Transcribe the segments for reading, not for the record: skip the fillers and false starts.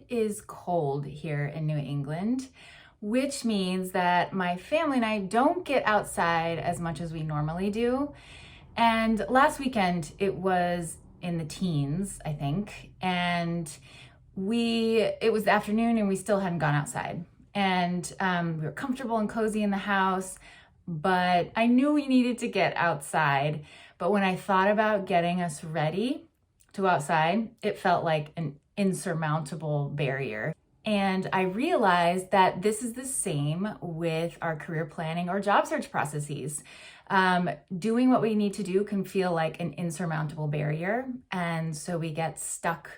It is cold here in New England, which means that my family and I don't get outside as much as we normally do. And last weekend it was in the teens, I think, and it was the afternoon and we still hadn't gone outside. And we were comfortable and cozy in the house, but I knew we needed to get outside. But when I thought about getting us ready to go outside, it felt like an insurmountable barrier. And I realized that this is the same with our career planning or job search processes. Doing what we need to do can feel like an insurmountable barrier. And so we get stuck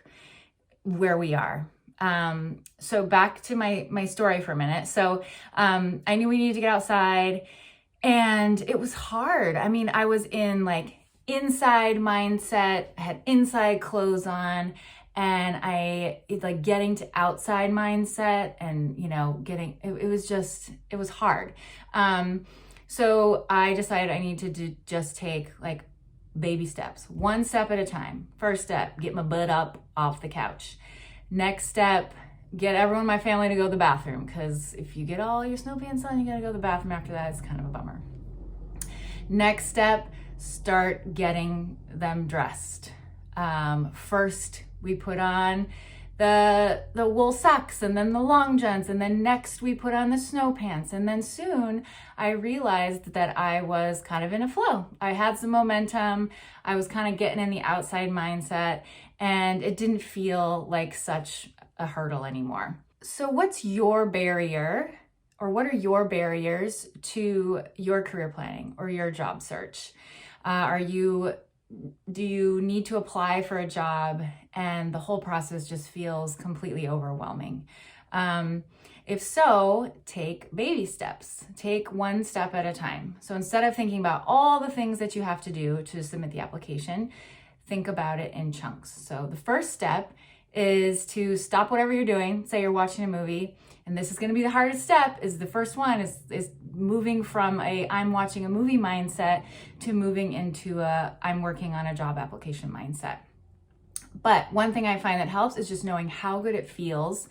where we are. So back to my story for a minute. So I knew we needed to get outside and it was hard. I mean, I was in like inside mindset, I had inside clothes on, and it's like getting to outside mindset and, it was hard. So I decided I need to just take like baby steps, one step at a time. First step, get my butt up off the couch. Next step, get everyone in my family to go to the bathroom, because if you get all your snow pants on, you gotta go to the bathroom after that. It's kind of a bummer. Next step, start getting them dressed. First, we put on the wool socks and then the long johns, and then next we put on the snow pants. And then soon I realized that I was kind of in a flow. I had some momentum. I was kind of getting in the outside mindset, and it didn't feel like such a hurdle anymore. So what's your barrier, or what are your barriers to your career planning or your job search? Do you need to apply for a job and the whole process just feels completely overwhelming? If so, take baby steps. Take one step at a time. So instead of thinking about all the things that you have to do to submit the application, think about it in chunks. So the first step is to stop whatever you're doing. Say you're watching a movie, and this is going to be the hardest step. Is the first one is moving from I'm watching a movie mindset to moving into I'm working on a job application mindset. But one thing I find that helps is just knowing how good it feels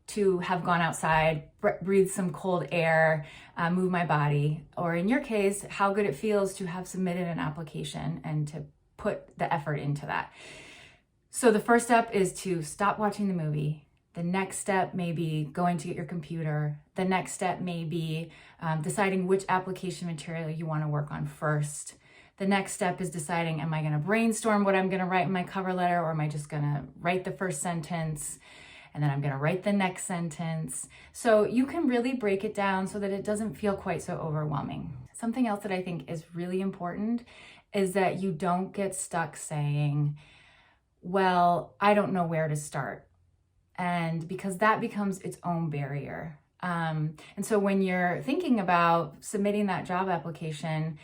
to have gone outside, breathe some cold air, move my body, or in your case, how good it feels to have submitted an application and to put the effort into that. So the first step is to stop watching the movie. The next step may be going to get your computer. The next step may be deciding which application material you want to work on first. The next step is deciding, am I going to brainstorm what I'm going to write in my cover letter, or am I just going to write the first sentence and then I'm going to write the next sentence? So you can really break it down so that it doesn't feel quite so overwhelming. Something else that I think is really important is that you don't get stuck saying, well, I don't know where to start. And because that becomes its own barrier. And so when you're thinking about submitting that job application,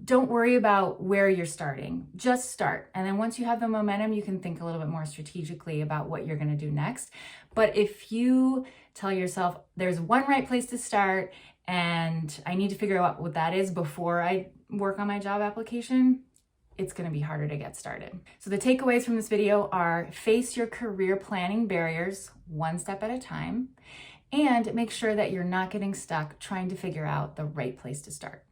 don't worry about where you're starting, just start. And then once you have the momentum, you can think a little bit more strategically about what you're going to do next. But if you tell yourself there's one right place to start and I need to figure out what that is before I work on my job application, it's going to be harder to get started. So the takeaways from this video are: face your career planning barriers one step at a time, and make sure that you're not getting stuck trying to figure out the right place to start.